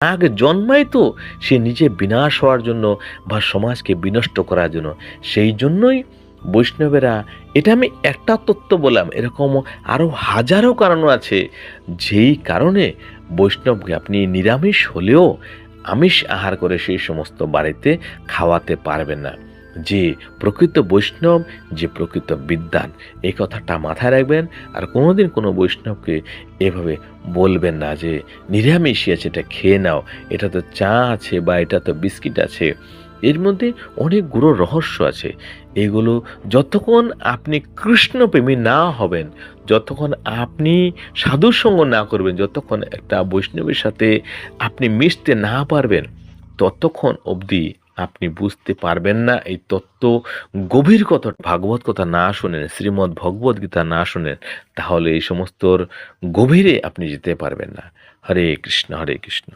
আগে জন্মায় তো সে নিজে বিনাশ হওয়ার জন্য বা সমাজকে বিনষ্ট করার জন্য। সেই জন্যই বৈষ্ণবেরা, এটা আমি একটা তত্ত্ব বললাম, এরকম আরও হাজারো কারণ আছে যেই কারণে বৈষ্ণবকে আপনি নিরামিষ হলেও আমিষ আহার করে সেই সমস্ত বাড়িতে খাওয়াতে পারবেন না। যে প্রকৃত বৈষ্ণব, যে প্রকৃত বিদ্বান, এই কথাটা মাথায় রাখবেন। আর কোনোদিন কোনো বৈষ্ণবকে এভাবে বলবেন না যে নিরামিষই আছে, এটা খেয়ে নাও, এটা তো চা আছে বা এটা তো বিস্কিট আছে। এর মধ্যে অনেক গুরু রহস্য আছে। এগুলো যতক্ষণ আপনি কৃষ্ণপ্রেমী না হবেন, যতক্ষণ আপনি সাধুর সঙ্গ না করবেন, যতক্ষণ একটা বৈষ্ণবের সাথে আপনি মিশতে না পারবেন, ততক্ষণ অবধি আপনি বুঝতে পারবেন না এই তত্ত্ব। গভীর কথা, ভাগবত কথা না শোনেন, শ্রীমদ্ ভগবদ গীতা না শোনেন, তাহলে এই সমস্তর গভীরে আপনি যেতে পারবেন না। হরে কৃষ্ণ, হরে কৃষ্ণ।